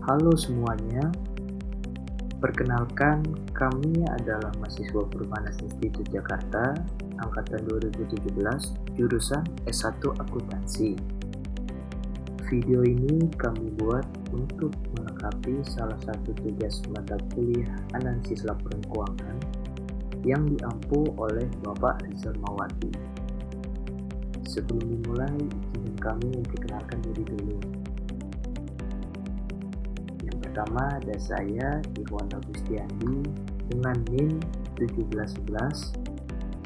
Halo semuanya, perkenalkan kami adalah mahasiswa Perbanas Institut Jakarta, Angkatan 2017, jurusan S1 Akuntansi. Video ini kami buat untuk melengkapi salah satu tugas mata kuliah analisis laporan keuangan yang diampu oleh Bapak Rizal Mawati. Sebelum dimulai, izin kami memperkenalkan diri dulu. Yang pertama ada saya, Irwan Agustiandi, dengan NIM 1711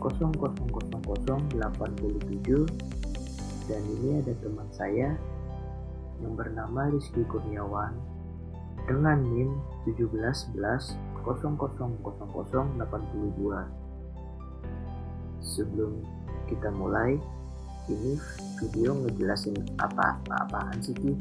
000087, dan ini ada teman saya yang bernama Rizky Kurniawan dengan NIM 1711 000082. Sebelum kita mulai, ini video ngejelasin apaan sih Ki?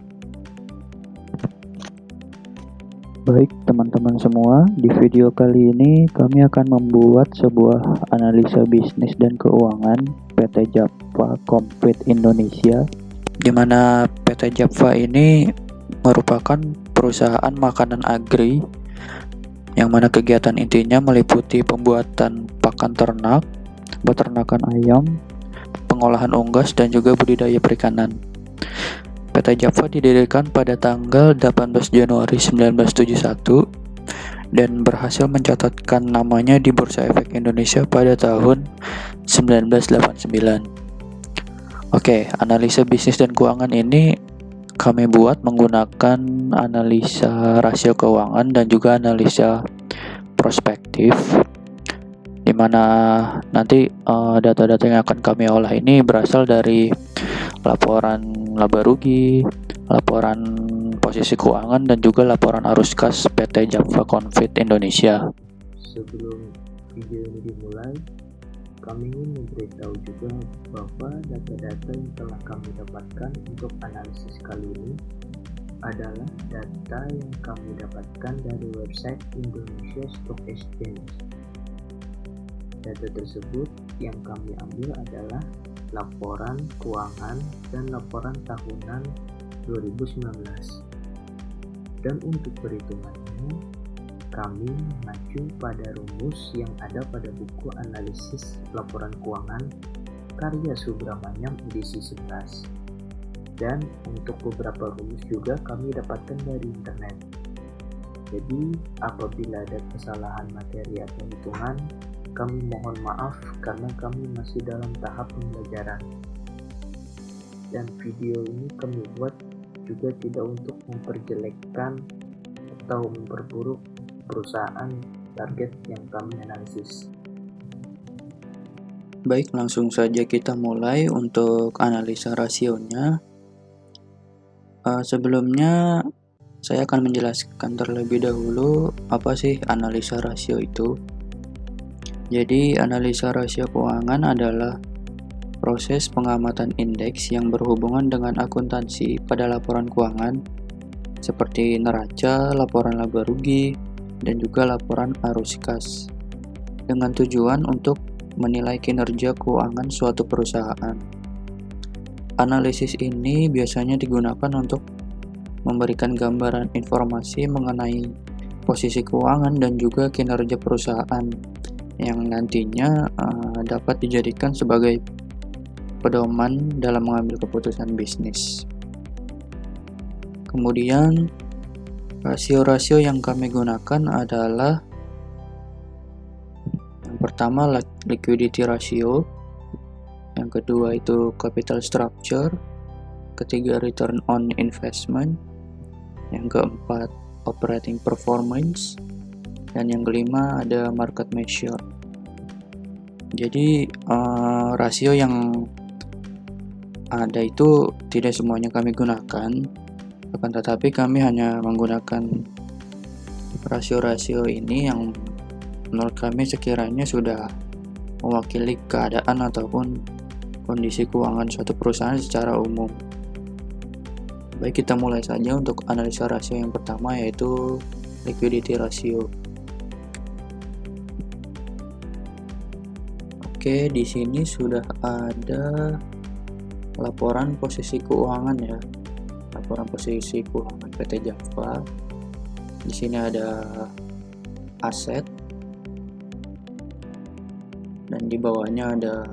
Baik teman-teman semua, di video kali ini kami akan membuat sebuah analisa bisnis dan keuangan PT Japfa Komplit Indonesia, di mana PT Japfa ini merupakan perusahaan makanan agri yang mana kegiatan intinya meliputi pembuatan pakan ternak, peternakan ayam, pengolahan unggas, dan juga budidaya perikanan. PT Japfa didirikan pada tanggal 18 Januari 1971 dan berhasil mencatatkan namanya di Bursa Efek Indonesia pada tahun 1989. Oke, analisa bisnis dan keuangan ini kami buat menggunakan analisa rasio keuangan dan juga analisa prospektif, di mana nanti data-data yang akan kami olah ini berasal dari laporan laba rugi, laporan posisi keuangan, dan juga laporan arus kas PT Japfa Komplit Indonesia. Sebelum video ini dimulai, kami ingin memberitahu juga bahwa data-data yang telah kami dapatkan untuk analisis kali ini adalah data yang kami dapatkan dari website Indonesia Stock Exchange. Data tersebut yang kami ambil adalah laporan keuangan dan laporan tahunan 2019. Dan untuk perhitungannya, kami mengacu pada rumus yang ada pada buku analisis laporan keuangan karya Subramanyam edisi 11. Dan untuk beberapa rumus juga kami dapatkan dari internet. Jadi apabila ada kesalahan materi atau hitungan, kami mohon maaf karena kami masih dalam tahap pembelajaran. Dan video ini kami buat juga tidak untuk memperjelekkan atau memperburuk perusahaan target yang kami analisis. Baik, langsung saja kita mulai untuk analisa rasionya. Sebelumnya saya akan menjelaskan terlebih dahulu apa sih analisa rasio itu. Jadi, analisa rasio keuangan adalah proses pengamatan indeks yang berhubungan dengan akuntansi pada laporan keuangan seperti neraca, laporan laba rugi, dan juga laporan arus kas, dengan tujuan untuk menilai kinerja keuangan suatu perusahaan. Analisis ini biasanya digunakan untuk memberikan gambaran informasi mengenai posisi keuangan dan juga kinerja perusahaan yang nantinya dapat dijadikan sebagai pedoman dalam mengambil keputusan bisnis. Kemudian rasio-rasio yang kami gunakan adalah yang pertama liquidity ratio, yang kedua itu capital structure, ketiga return on investment, yang keempat operating performance, dan yang kelima ada market measure. Jadi rasio yang ada itu tidak semuanya kami gunakan, akan tetapi kami hanya menggunakan rasio-rasio ini yang menurut kami sekiranya sudah mewakili keadaan ataupun kondisi keuangan suatu perusahaan secara umum. Baik, kita mulai saja untuk analisa rasio yang pertama, yaitu liquidity ratio. Oke, di sini sudah ada laporan posisi keuangan ya. Laporan posisi keuangan PT Japfa Di sini ada aset dan di bawahnya ada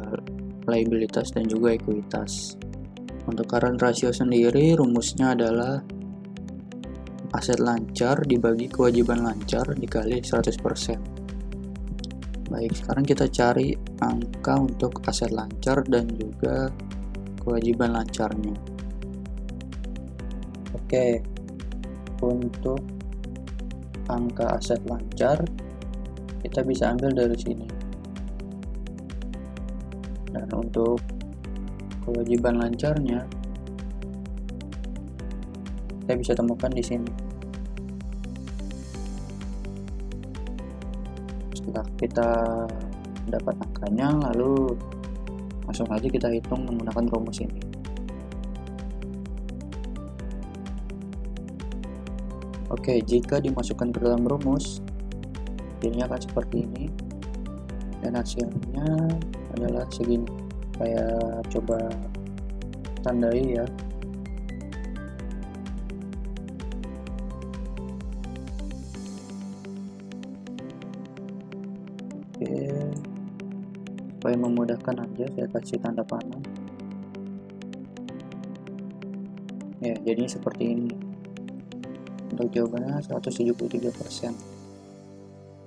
liabilitas dan juga ekuitas. Untuk current ratio sendiri rumusnya adalah aset lancar dibagi kewajiban lancar dikali 100%. Baik, sekarang kita cari angka untuk aset lancar dan juga kewajiban lancarnya. Oke, untuk angka aset lancar kita bisa ambil dari sini. Dan untuk kewajiban lancarnya kita bisa temukan di sini. Setelah kita dapat angkanya, lalu langsung aja kita hitung menggunakan rumus ini. Oke, jika dimasukkan ke dalam rumus, hasilnya akan seperti ini. Dan hasilnya adalah segini. Saya coba tandai ya. Oke, supaya memudahkan aja saya kasih tanda panah. Ya, jadi seperti ini. Untuk jawabannya 173%.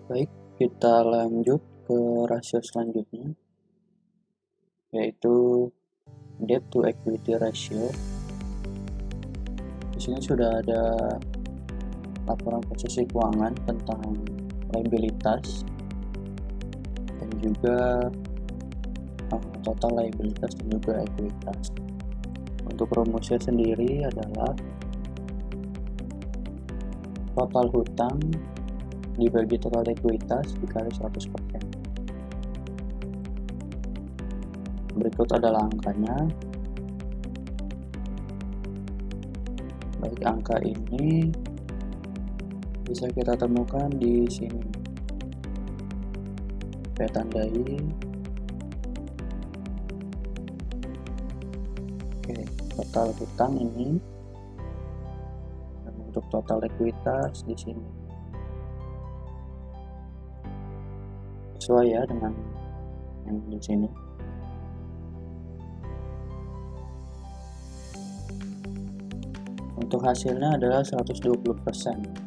Baik, kita lanjut ke rasio selanjutnya, yaitu debt to equity ratio. Di sini sudah ada laporan posisi keuangan tentang liabilitas dan juga total liabilitas dan juga ekuitas. Untuk rumusnya sendiri adalah total hutang dibagi total ekuitas dikali 100%. Berikut adalah angkanya. Baik, angka ini bisa kita temukan di sini. Saya tandai. Oke, total hutang ini. Dan untuk total ekuitas di sini. Sesuai ya dengan yang di sini. Untuk hasilnya adalah 120%.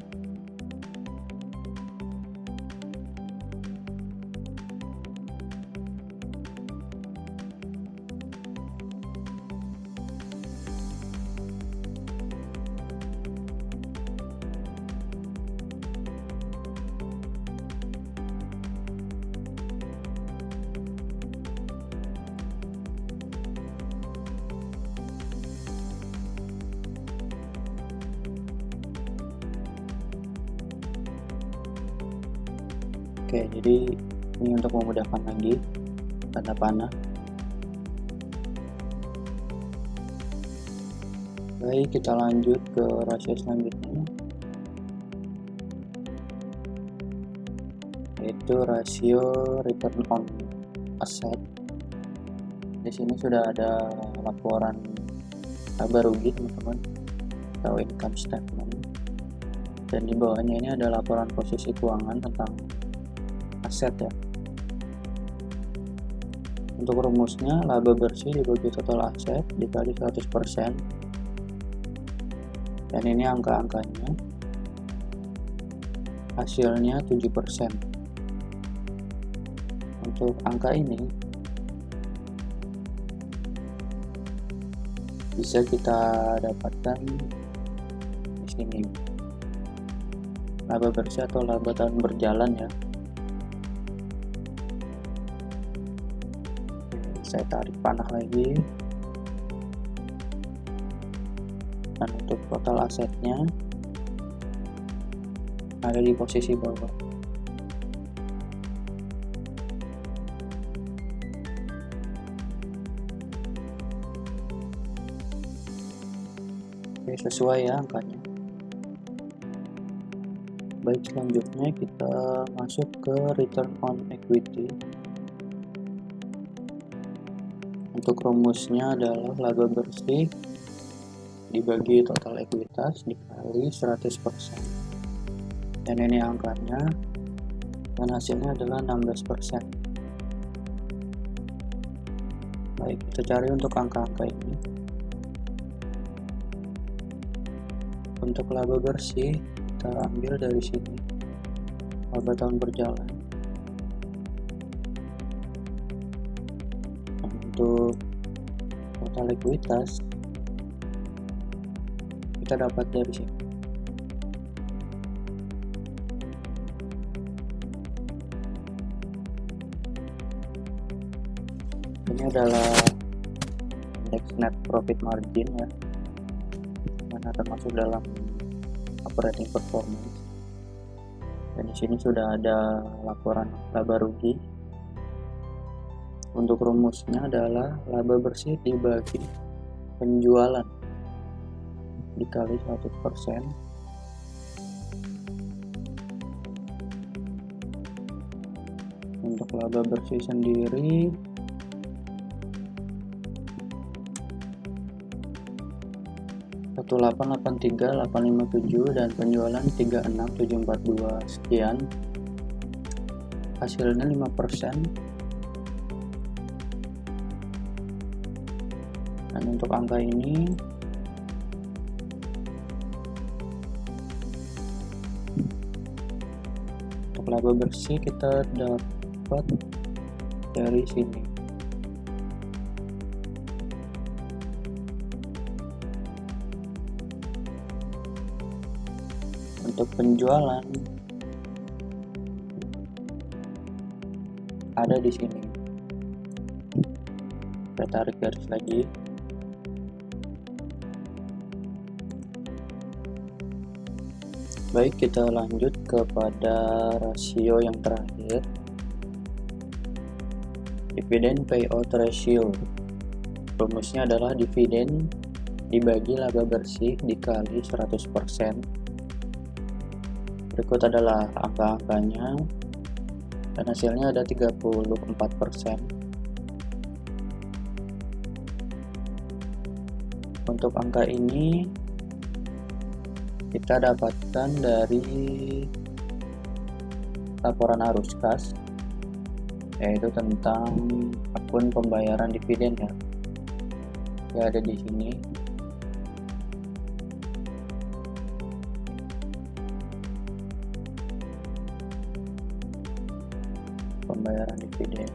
Oke, jadi ini untuk memudahkan lagi tanda panah. Baik, kita lanjut ke rasio selanjutnya, yaitu rasio return on asset. Di sini sudah ada laporan laba rugi teman-teman, atau income statement, dan di bawahnya ini ada laporan posisi keuangan tentang aset ya. Untuk rumusnya laba bersih dibagi total aset dikali 100%. Dan ini angka-angkanya. Hasilnya 7%. Untuk angka ini bisa kita dapatkan di sini. Laba bersih atau laba tahun berjalan ya. Saya tarik panah lagi, dan untuk total asetnya ada di posisi bawah. Oke, sesuai ya angkanya. Baik, selanjutnya kita masuk ke return on equity. Untuk rumusnya adalah laba bersih dibagi total ekuitas dikali 100%. dan ini angkanya, dan hasilnya adalah 16%. Baik, kita cari untuk angka-angka ini. Untuk laba bersih kita ambil dari sini, laba tahun berjalan. Untuk total likuiditas kita dapat dari sini. Ini adalah indeks net profit margin ya, mana termasuk dalam operating performance. Dan di sini sudah ada laporan laba rugi. Untuk rumusnya adalah laba bersih dibagi penjualan dikali 100%. Untuk laba bersih sendiri $1,883,857 dan penjualan 36,742 sekian, hasilnya 5%. Dan untuk angka ini untuk laba bersih kita dapat dari sini. Untuk penjualan ada di sini. Kita tarik garis lagi. Baik, kita lanjut kepada rasio yang terakhir, dividend payout ratio. Rumusnya adalah dividen dibagi laba bersih dikali 100%. Berikut adalah angka-angkanya, dan hasilnya ada 34%. Untuk angka ini kita dapatkan dari laporan arus kas, yaitu tentang akun pembayaran dividen ya. Ya, ada di sini. Pembayaran dividen.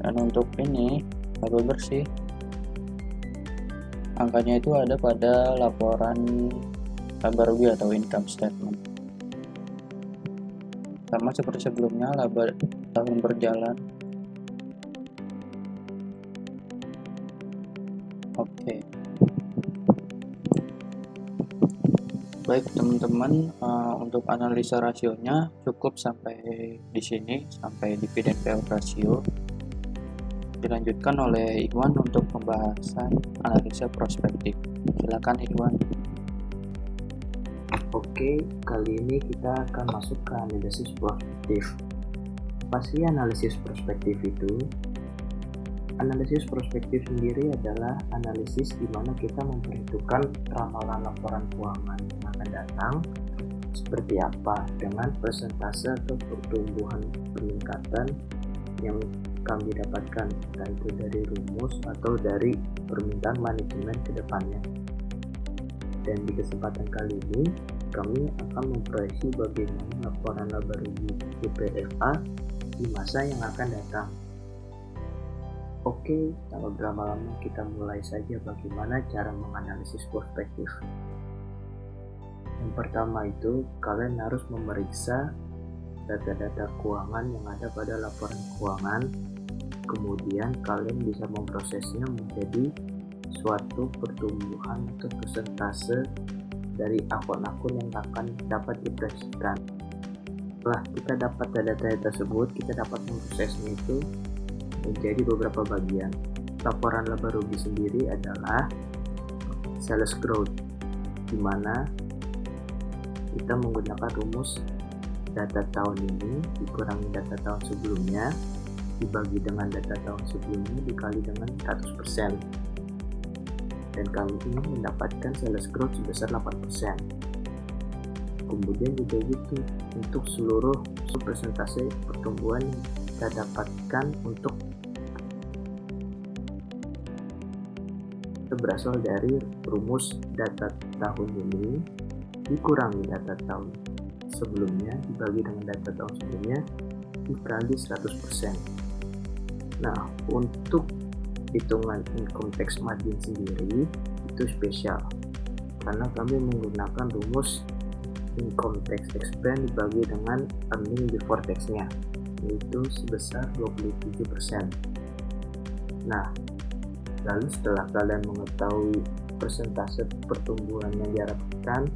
Dan untuk ini laba bersih, angkanya itu ada pada laporan laba rugi atau income statement. Sama seperti sebelumnya, laba tahun berjalan. Oke. Baik teman-teman, untuk analisa rasionya cukup sampai di sini, sampai dividen payout ratio. Dilanjutkan oleh Iwan untuk pembahasan analisa prospektif. Silakan Iwan. Oke, kali ini kita akan masuk ke analisis prospektif. Apa sih analisis prospektif itu? Analisis prospektif sendiri adalah analisis di mana kita memperhitungkan ramalan laporan keuangan yang akan datang seperti apa dengan persentase atau pertumbuhan peningkatan yang kami dapatkan, entah itu dari rumus atau dari permintaan manajemen ke depannya. Dan di kesempatan kali ini kami akan memproyeksi bagaimana laporan laba rugi YPFA di masa yang akan datang. Oke, tanpa berlama-lama kita mulai saja bagaimana cara menganalisis prospektif. Yang pertama itu, kalian harus memeriksa data-data keuangan yang ada pada laporan keuangan. Kemudian kalian bisa memprosesnya menjadi suatu pertumbuhan atau persentase dari akun-akun yang akan dapat diproyeksikan. Setelah kita dapat data-data tersebut, kita dapat memprosesnya itu menjadi beberapa bagian. Laporan laba rugi sendiri adalah sales growth, di mana kita menggunakan rumus data tahun ini dikurangi data tahun sebelumnya dibagi dengan data tahun sebelumnya dikali dengan 100%, dan kami ini mendapatkan sales growth sebesar 8%. kemudian juga gitu untuk seluruh persentase pertumbuhan yang kita dapatkan untuk berasal dari rumus data tahun ini dikurangi data tahun sebelumnya dibagi dengan data tahun sebelumnya dikali 100%. Nah, untuk hitungan income tax margin sendiri itu spesial karena kami menggunakan rumus income tax expense dibagi dengan earning before tax-nya, yaitu sebesar 27%. Nah, lalu setelah kalian mengetahui persentase pertumbuhan yang diharapkan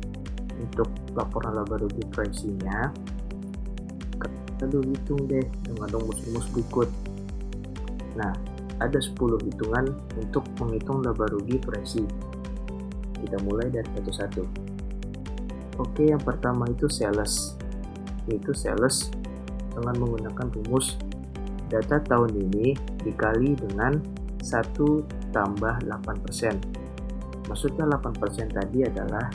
untuk laporan laba rugi proyeksinya, lalu hitung deh dengan rumus-rumus berikut. Nah, ada 10 hitungan untuk menghitung laba rugi proyeksi. Kita mulai dari satu-satu. Oke, yang pertama itu sales, yaitu sales dengan menggunakan rumus data tahun ini dikali dengan 1 tambah 8%. Maksudnya 8% tadi adalah,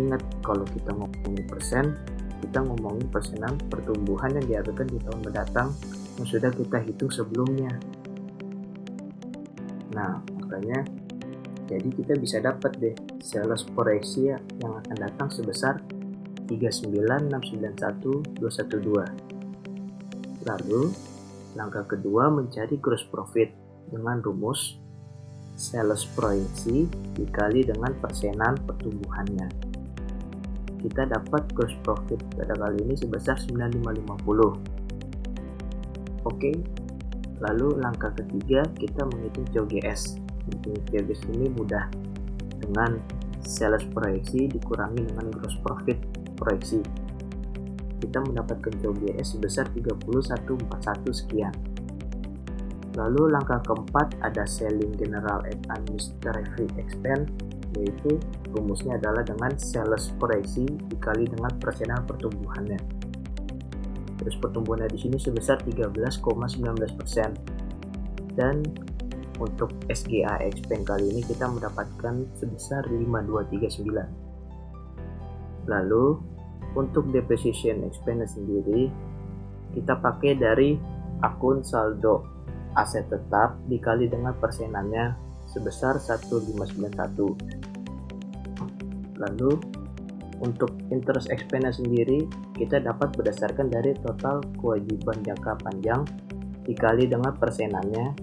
ingat kalau kita ngomongin persen, kita ngomongin persenan pertumbuhan yang diharapkan di tahun mendatang yang sudah kita hitung sebelumnya. Nah, makanya jadi kita bisa dapat deh sales proyeksi yang akan datang sebesar 39.691.212. Lalu langkah kedua mencari gross profit dengan rumus sales proyeksi dikali dengan persenan pertumbuhannya. Kita dapat gross profit pada kali ini sebesar 9550. Oke, lalu langkah ketiga kita menghitung COGS. COGS ini mudah, dengan sales proyeksi dikurangi dengan gross profit proyeksi. Kita mendapatkan COGS sebesar 3141 sekian. Lalu langkah keempat ada selling general and administrative expense, yaitu rumusnya adalah dengan sales proyeksi dikali dengan persenan pertumbuhannya. Terus pertumbuhannya di sini sebesar 13,19%. Dan untuk SGA expense kali ini kita mendapatkan sebesar 5239. Lalu untuk depreciation expense sendiri kita pakai dari akun saldo aset tetap dikali dengan persenannya sebesar 1591. Lalu untuk interest expense sendiri kita dapat berdasarkan dari total kewajiban jangka panjang dikali dengan persenannya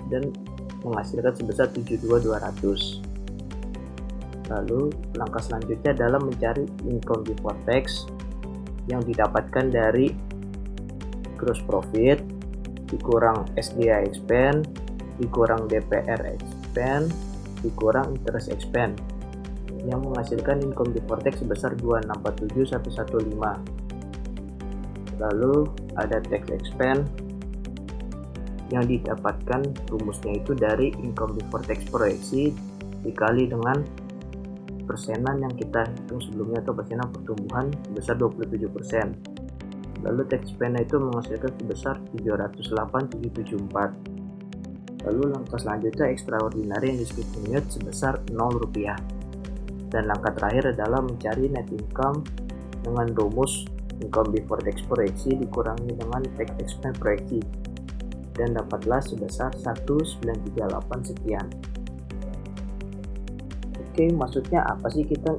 dan menghasilkan sebesar 72.200. Lalu langkah selanjutnya adalah mencari income before tax yang didapatkan dari gross profit dikurang SGA expense dikurang DPR expense dikurang interest expense yang menghasilkan income before tax sebesar 2647115. Lalu ada tax expense yang didapatkan rumusnya itu dari income before tax proyeksi dikali dengan persenan yang kita hitung sebelumnya atau persenan pertumbuhan sebesar 27%. Lalu tax expense itu menghasilkan sebesar 308.774. Lalu langkah selanjutnya extraordinary yang discontinued sebesar 0 rupiah. Dan langkah terakhir adalah mencari net income dengan rumus income before tax proyeksi dikurangi dengan tax expense proyeksi dan dapatlah sebesar 1938 sekian. Oke, maksudnya apa sih kita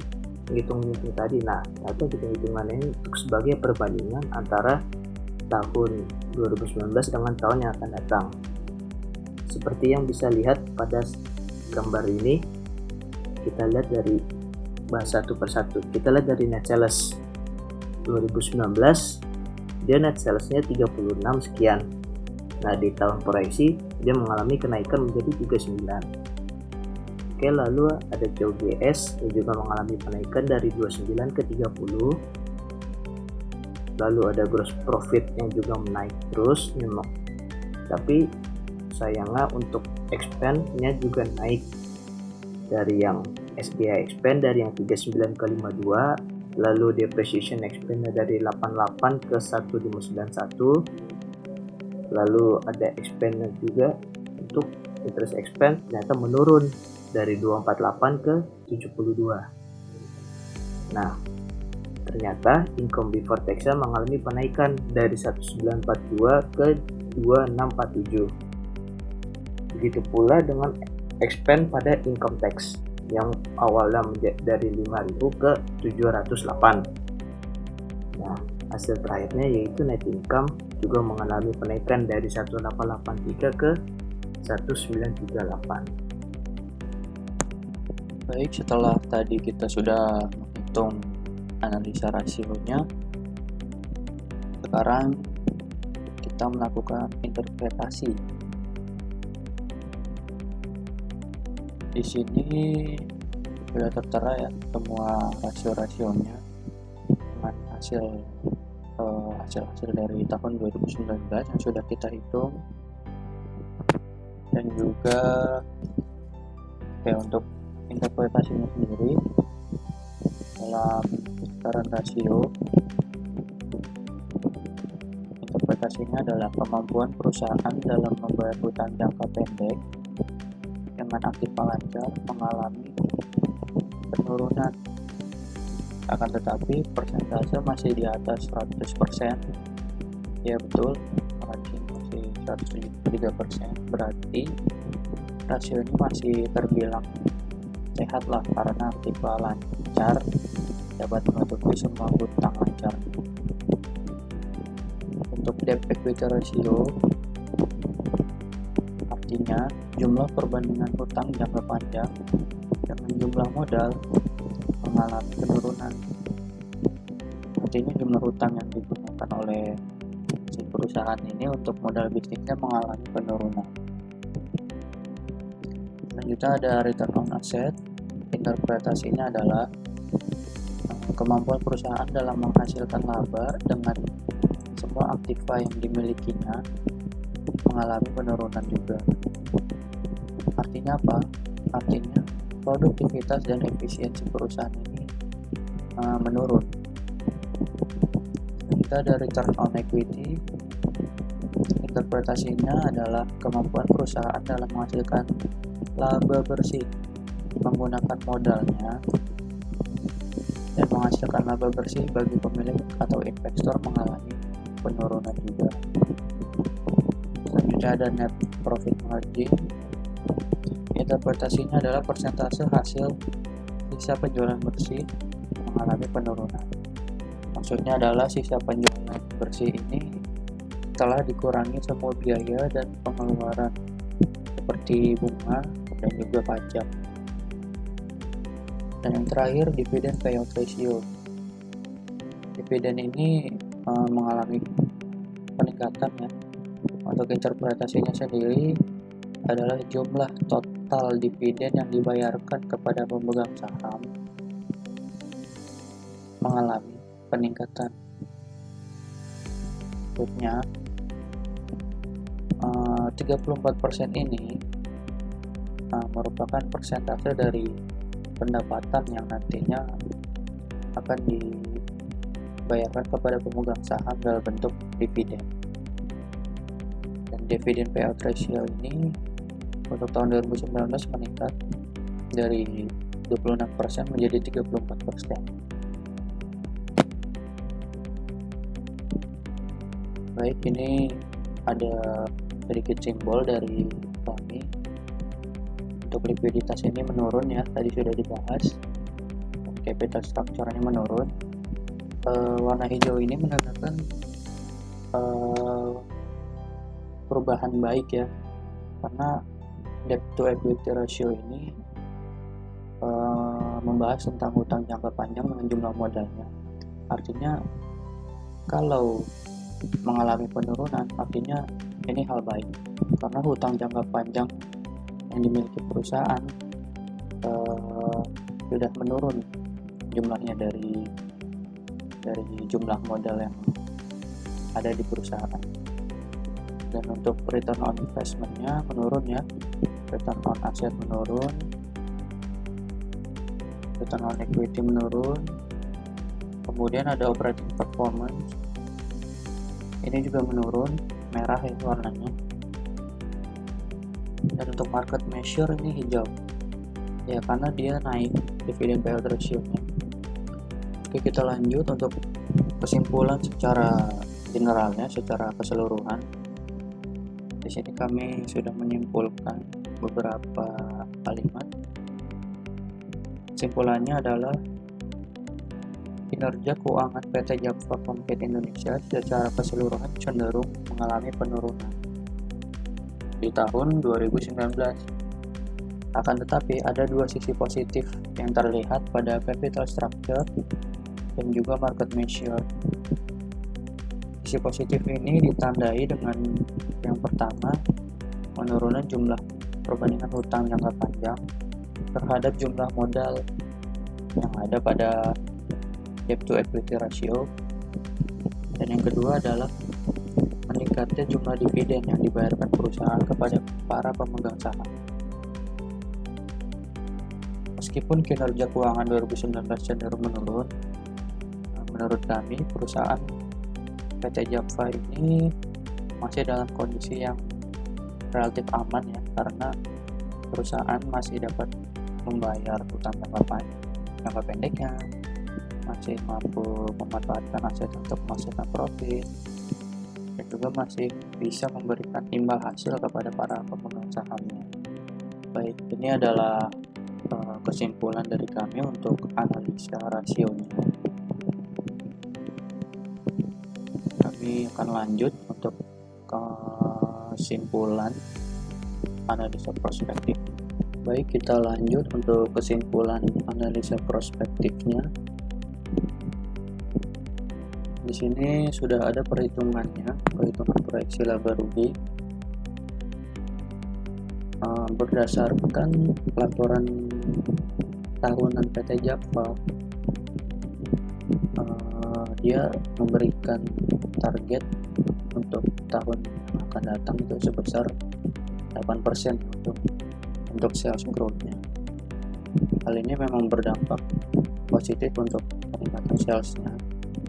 hitung-hitung tadi? Nah, atau hitung-hitungan ini untuk sebagai perbandingan antara tahun 2019 dengan tahun yang akan datang. Seperti yang bisa lihat pada gambar ini, kita lihat dari bahas satu persatu. Kita lihat dari net sales 2019, dia net salesnya 36 sekian. Nah, di tahun proyeksi dia mengalami kenaikan menjadi 39. Oke, lalu ada COGS yang juga mengalami kenaikan dari 29 ke 30. Lalu ada gross profit yang juga menaik terus memang. Tapi sayangnya untuk expense-nya juga naik dari yang SGA expense dari yang 39 ke 52, lalu depreciation expense dari 88 ke 1591. Lalu ada expense juga untuk interest expense ternyata menurun dari 248 ke 72. Nah, ternyata income before tax-nya mengalami penaikan dari 1942 ke 2647. Begitu pula dengan expand pada income tax yang awalnya dari 5.000 ke 708. Nah, hasil terakhirnya yaitu net income juga mengalami penaikan dari 1883 ke 1938. Baik, setelah tadi kita sudah menghitung analisa rasionya, sekarang kita melakukan interpretasi. Di sini sudah tertera ya semua rasio-rasionya dengan hasil dari tahun 2019 yang sudah kita hitung, dan juga untuk interpretasinya sendiri dalam current rasio, interpretasinya adalah kemampuan perusahaan dalam membayar hutang jangka pendek dengan aktiva lancar mengalami penurunan, akan tetapi persentase masih di atas 100%. Ya betul, margin masih 173%, berarti rasio ini masih terbilang sehat lah, karena aktiva lancar dapat menutupi semua hutang lancar. Untuk debt equity ratio, artinya jumlah perbandingan hutang jangka panjang dengan jumlah modal mengalami penurunan. Artinya jumlah hutang yang digunakan oleh si perusahaan ini untuk modal bisnisnya mengalami penurunan. Selanjutnya ada return on asset. Interpretasinya adalah kemampuan perusahaan dalam menghasilkan laba dengan semua aktiva yang dimilikinya mengalami penurunan juga. Artinya apa? Artinya produktivitas dan efisiensi perusahaan ini menurun. Kita ada return on equity. Interpretasinya adalah kemampuan perusahaan dalam menghasilkan laba bersih menggunakan modalnya dan menghasilkan laba bersih bagi pemilik atau investor mengalami penurunan juga. Selanjutnya ada net profit margin. Interpretasinya adalah persentase hasil sisa penjualan bersih mengalami penurunan. Maksudnya adalah sisa penjualan bersih ini telah dikurangi semua biaya dan pengeluaran seperti bunga dan juga pajak. Dan yang terakhir, dividen payout ratio. Dividen ini mengalami peningkatan ya. Untuk interpretasinya sendiri adalah jumlah total dividen yang dibayarkan kepada pemegang saham mengalami peningkatan. Maksudnya 34% ini merupakan persentase dari pendapatan yang nantinya akan dibayarkan kepada pemegang saham dalam bentuk dividen. Dan dividen payout ratio ini untuk tahun 2019 meningkat dari 26% menjadi 34%. Baik, ini ada sedikit simbol dari kami. Untuk likuiditas ini menurun ya, tadi sudah dibahas. Capital structure-nya menurun. Warna hijau ini menandakan perubahan baik ya, karena debt to equity ratio ini membahas tentang hutang jangka panjang dengan jumlah modalnya. Artinya kalau mengalami penurunan, artinya ini hal baik, karena hutang jangka panjang yang dimiliki perusahaan sudah menurun jumlahnya dari jumlah modal yang ada di perusahaan. Dan untuk return on investment-nya menurun ya, return on asset menurun, return on equity menurun, kemudian ada operating performance, ini juga menurun, merah ya warnanya. Dan untuk market measure ini hijau ya, karena dia naik dividen payout ratio-nya. Oke, kita lanjut untuk kesimpulan secara generalnya, secara keseluruhan. Di sini kami sudah menyimpulkan beberapa kalimat. Kesimpulannya adalah kinerja keuangan PT Japfa Complete Indonesia secara keseluruhan cenderung mengalami penurunan di tahun 2019. Akan tetapi ada dua sisi positif yang terlihat pada capital structure dan juga market measure. Sisi positif ini ditandai dengan yang pertama, penurunan jumlah perbandingan hutang jangka panjang terhadap jumlah modal yang ada pada debt to equity ratio, dan yang kedua adalah meningkatnya jumlah dividen yang dibayarkan perusahaan kepada para pemegang saham. Meskipun kinerja keuangan 2019 cenderung menurun, menurut kami perusahaan PT Japfa ini masih dalam kondisi yang relatif aman ya, karena perusahaan masih dapat membayar hutang jangka pendeknya, masih mampu memanfaatkan aset untuk menghasilkan profit, dan juga masih bisa memberikan imbal hasil kepada para pemegang sahamnya. Baik, ini adalah kesimpulan dari kami untuk analisa rasionya. Kami akan lanjut untuk kesimpulan analisa prospektif. Baik, kita lanjut untuk kesimpulan analisa prospektifnya. Di sini sudah ada perhitungan proyeksi laba rugi berdasarkan laporan tahunan PT Japfa. Dia memberikan target untuk tahun yang akan datang itu sebesar 8% untuk sales growth-nya. Hal ini memang berdampak positif untuk peningkatan sales-nya,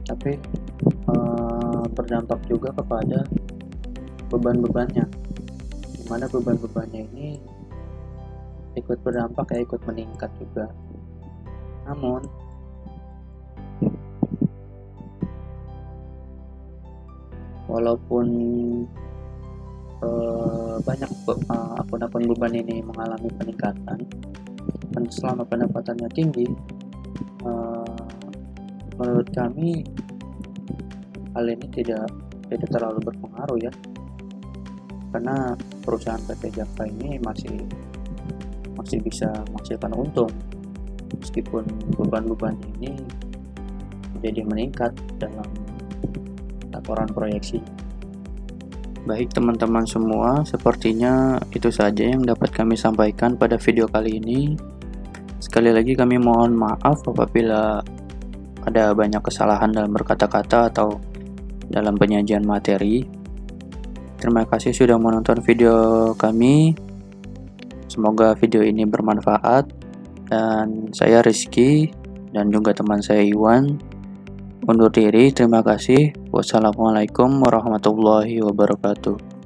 tapi berdampak juga kepada beban-bebannya, di mana beban-bebannya ini ikut berdampak ikut meningkat juga. Namun walaupun banyak akun-akun beban ini mengalami peningkatan dan selama pendapatannya tinggi, menurut kami hal ini tidak terlalu berpengaruh ya, karena perusahaan PT Japfa ini masih bisa menghasilkan untung meskipun beban-beban ini menjadi meningkat dalam laporan proyeksi. Baik teman-teman semua, sepertinya itu saja yang dapat kami sampaikan pada video kali ini. Sekali lagi kami mohon maaf apabila ada banyak kesalahan dalam berkata-kata atau dalam penyajian materi. Terima kasih sudah menonton video kami. Semoga video ini bermanfaat, dan saya Rizky dan juga teman saya Iwan undur diri. Terima kasih. Wassalamualaikum warahmatullahi wabarakatuh.